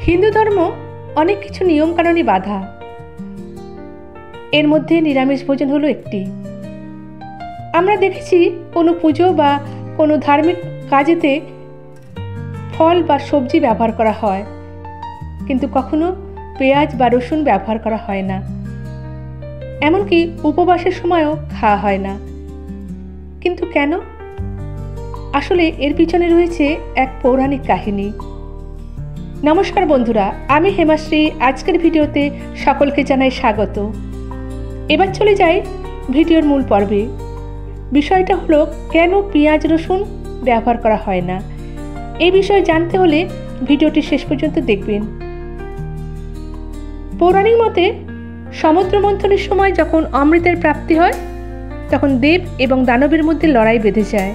হিন্দু ধর্ম অনেক কিছু নিয়মকানুনে বাঁধা, এর মধ্যে নিরামিষ ভোজন হলো একটি। আমরা দেখেছি কোনো পুজো বা কোনো ধার্মিক কাজেতে ফল বা সবজি ব্যবহার করা হয়, কিন্তু কখনো পেঁয়াজ বা রসুন ব্যবহার করা হয় না। এমনকি উপবাসের সময়ও খাওয়া হয় না। কিন্তু কেন? আসলে এর পিছনে রয়েছে এক পৌরাণিক কাহিনী। নমস্কার বন্ধুরা, আমি হেমাশ্রী। আজকের ভিডিওতে সকলকে জানাই স্বাগত। এবার চলে যাই ভিডিওর মূল পর্বে। বিষয়টা হলো কেন পেঁয়াজ রসুন ব্যবহার করা হয় না। এই বিষয়ে জানতে হলে ভিডিওটি শেষ পর্যন্ত দেখবেন। পৌরাণিক মতে সমুদ্র মন্থনের সময় যখন অমৃতের প্রাপ্তি হয়, তখন দেব এবং দানবের মধ্যে লড়াই বেঁধে যায়।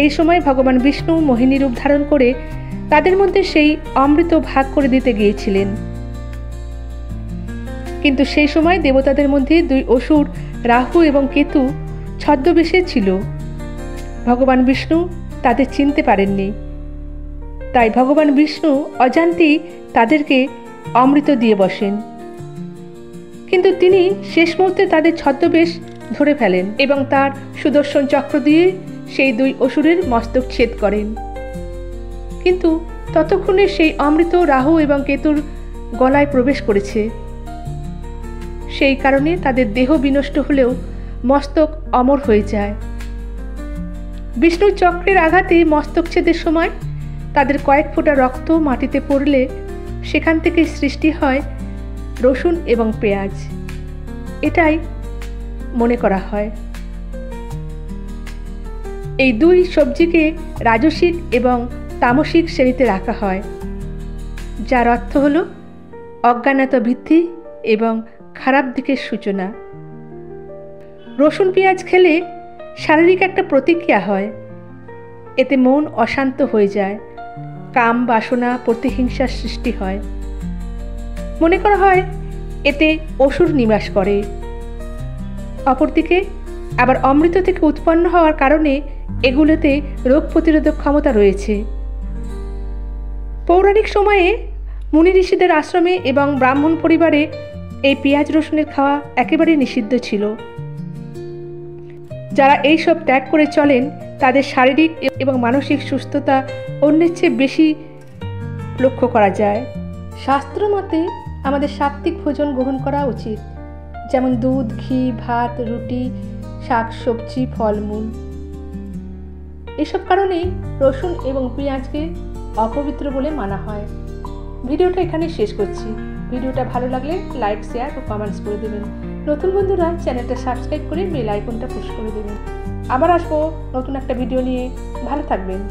এই সময় ভগবান বিষ্ণু মোহিনী রূপ ধারণ করে তাদের মধ্যে সেই অমৃত ভাগ করে দিতে গিয়েছিলেন। কিন্তু সেই সময় দেবতাদের মধ্যে দুই অসুর রাহু এবং কেতু ছদ্মবেশে ছিল। ভগবান বিষ্ণু তাদের চিনতে পারেননি, তাই ভগবান বিষ্ণু অজান্তেই তাদেরকে অমৃত দিয়ে বসেন। কিন্তু তিনি শেষ মুহূর্তে তাদের ছদ্মবেশ ধরে ফেলেন এবং তার সুদর্শন চক্র দিয়ে সেই দুই অসুরের মস্তক ছেদ করেন। কিন্তু ততক্ষণে সেই অমৃত রাহু এবং কেতুর গলায় প্রবেশ করেছে। সেই কারণে তাদের দেহ বিনষ্ট হলেও মস্তক অমর হয়ে যায়। বিষ্ণুর চক্রের আঘাতে মস্তক ছেদের সময় তাদের কয়েক ফোঁটা রক্ত মাটিতে পড়লে সেখান থেকে সৃষ্টি হয় রসুন এবং পেঁয়াজ। এটাই মনে করা হয়। এই দুই সবজিকে রাজসিক এবং তামসিক শ্রেণীতে রাখা হয়, যার অর্থ হল অজ্ঞানতা বৃদ্ধি এবং খারাপ দিকের সূচনা। রসুন পেঁয়াজ খেলে শারীরিক একটা প্রতিক্রিয়া হয়। এতে মন অশান্ত হয়ে যায়, কাম বাসনা প্রতিহিংসার সৃষ্টি হয়। মনে করা হয় এতে অসুর নিবাস করে। অপরদিকে আবার অমৃত থেকে উৎপন্ন হওয়ার কারণে এগুলোতে রোগ প্রতিরোধক ক্ষমতা রয়েছে। পৌরাণিক সময়ে মুনি ঋষিদের আশ্রমে এবং ব্রাহ্মণ পরিবারে এই পেঁয়াজ রসুনের খাওয়া একেবারে নিষিদ্ধ ছিল। যারা এইসব ত্যাগ করে চলেন তাদের শারীরিক এবং মানসিক সুস্থতা অন্যের চেয়ে বেশি লক্ষ্য করা যায়। শাস্ত্র মতে আমাদের সাত্ত্বিক ভোজন গ্রহণ করা উচিত, যেমন দুধ, ঘি, ভাত, রুটি, শাক সবজি, ফলমূল। এসব কারণেই রসুন এবং পেঁয়াজকে অপবিত্র বলে মানা হয়। ভিডিওটা এখানে শেষ করছি। ভিডিওটা ভালো লাগলে লাইক, শেয়ার ও কমেন্টস করে দেবেন। নতুন বন্ধুরা চ্যানেলটা সাবস্ক্রাইব করে বেল আইকনটা পুশ করে দেবেন। আবার আসবো নতুন একটা ভিডিও নিয়ে। ভালো থাকবেন।